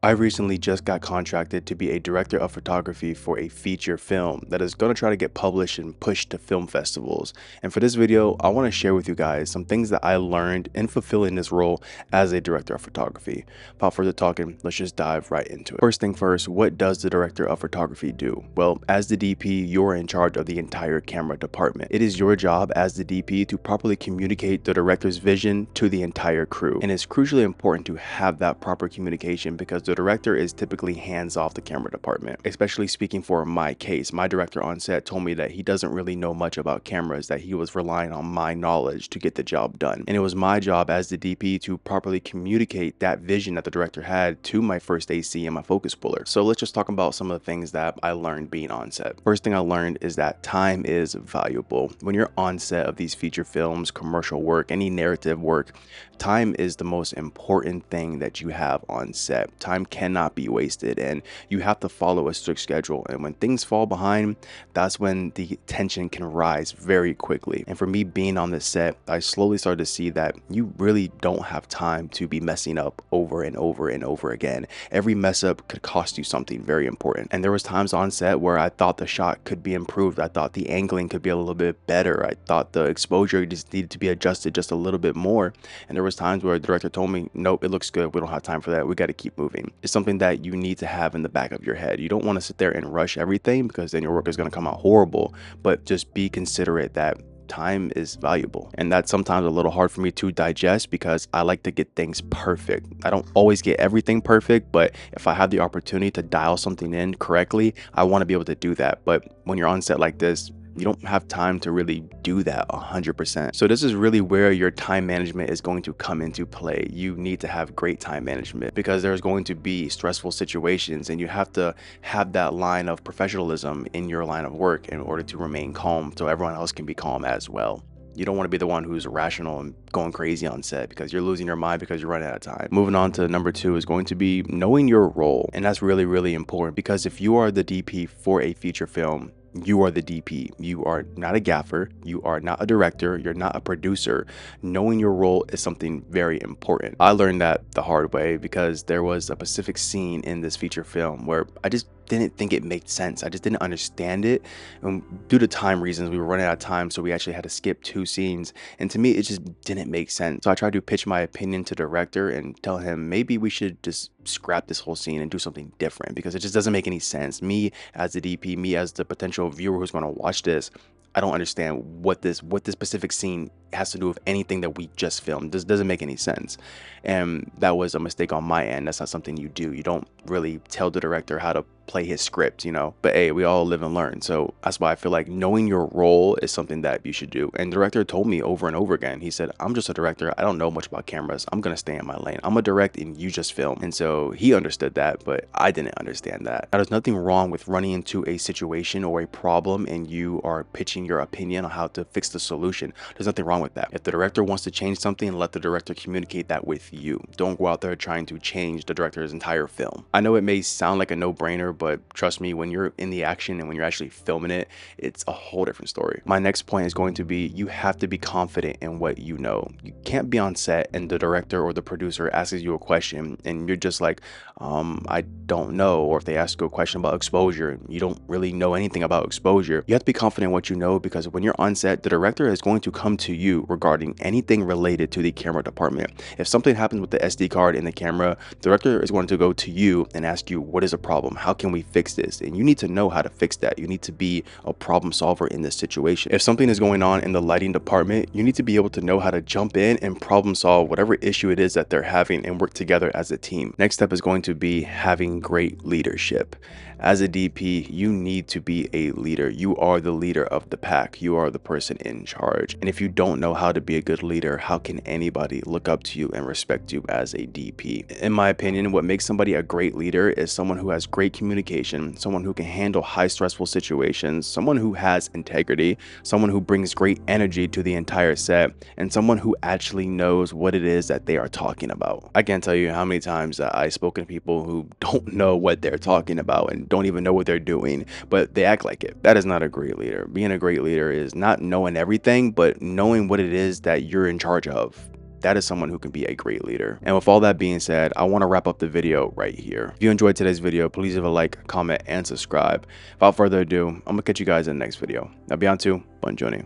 I recently just got contracted to be a director of photography for a feature film that is going to try to get published and pushed to film festivals. And for this video, I want to share with you guys some things that I learned in fulfilling this role as a director of photography. Without further talking, let's just dive right into it. First thing first, what does the director of photography do? Well, as the DP, you're in charge of the entire camera department. It is your job as the DP to properly communicate the director's vision to the entire crew. And it's crucially important to have that proper communication because the director is typically hands off the camera department. Especially speaking for my case, my director on set told me that he doesn't really know much about cameras, that he was relying on my knowledge to get the job done. And it was my job as the DP to properly communicate that vision that the director had to my first AC and my focus puller. So let's just talk about some of the things that I learned being on set. First thing I learned is that time is valuable. When you're on set of these feature films, commercial work, any narrative work, time is the most important thing that you have on set. Time cannot be wasted and you have to follow a strict schedule. And when things fall behind, that's when the tension can rise very quickly. And for me being on this set, I slowly started to see that you really don't have time to be messing up over and over and over again. Every mess up could cost you something very important. And there was times on set where I thought the shot could be improved. I thought the angling could be a little bit better. I thought the exposure just needed to be adjusted just a little bit more. And there was times where the director told me, nope, it looks good. We don't have time for that. We got to keep moving. It's something that you need to have in the back of your head. You don't want to sit there and rush everything because then your work is going to come out horrible, but just be considerate that time is valuable. And that's sometimes a little hard for me to digest because I like to get things perfect. I don't always get everything perfect, but if I have the opportunity to dial something in correctly, I want to be able to do that. But when you're on set like this, you don't have time to really do that 100%. So this is really where your time management is going to come into play. You need to have great time management because there's going to be stressful situations and you have to have that line of professionalism in your line of work in order to remain calm so everyone else can be calm as well. You don't want to be the one who's rational and going crazy on set because you're losing your mind because you're running out of time. Moving on to number 2 is going to be knowing your role. And that's really, really important because if you are the DP for a feature film, you are the DP. You are not a gaffer. You are not a director. You're not a producer. Knowing your role is something very important. I learned that the hard way because there was a specific scene in this feature film where I just didn't think it made sense. I just didn't understand it. And due to time reasons, we were running out of time, so we actually had to skip 2 scenes. And to me, it just didn't make sense. So I tried to pitch my opinion to the director and tell him maybe we should just scrap this whole scene and do something different because it just doesn't make any sense. Me as the DP, me as the potential viewer who's going to watch this, I don't understand what this specific scene has to do with anything that we just filmed. This doesn't make any sense. And that was a mistake on my end. That's not something you do. You don't really tell the director how to play his script, you know, but hey, we all live and learn. So that's why I feel like knowing your role is something that you should do. And the director told me over and over again, he said, I'm just a director. I don't know much about cameras. I'm going to stay in my lane. I'm a direct and you just film. And so he understood that, but I didn't understand that. Now, there's nothing wrong with running into a situation or a problem and you are pitching your opinion on how to fix the solution. There's nothing wrong with that. If the director wants to change something, let the director communicate that with you. Don't go out there trying to change the director's entire film. I know it may sound like a no-brainer, but trust me, when you're in the action and when you're actually filming it, it's a whole different story. My next point is going to be you have to be confident in what you know. You can't be on set and the director or the producer asks you a question and you're just like, I don't know. Or if they ask you a question about exposure, you don't really know anything about exposure. You have to be confident in what you know because when you're on set, the director is going to come to you regarding anything related to the camera department. If something happens with the SD card in the camera, the director is going to go to you and ask you, what is a problem? How can we fix this? And you need to know how to fix that. You need to be a problem solver in this situation. If something is going on in the lighting department, you need to be able to know how to jump in and problem solve whatever issue it is that they're having and work together as a team. Next step is going to be having great leadership. As a DP, you need to be a leader. You are the leader of the pack. You are the person in charge. And if you don't know how to be a good leader, how can anybody look up to you and respect you as a DP? In my opinion, what makes somebody a great leader is someone who has great communication, someone who can handle high stressful situations, someone who has integrity, someone who brings great energy to the entire set, and someone who actually knows what it is that they are talking about. I can't tell you how many times that I've spoken to people who don't know what they're talking about and don't even know what they're doing, but they act like it. That is not a great leader. Being a great leader is not knowing everything, but knowing what it is that you're in charge of. that is someone who can be a great leader. And with all that being said, I want to wrap up the video right here. If you enjoyed today's video, please leave a like, comment, and subscribe. Without further ado, I'm gonna catch you guys in the next video. Nabiantu, Bonjoni.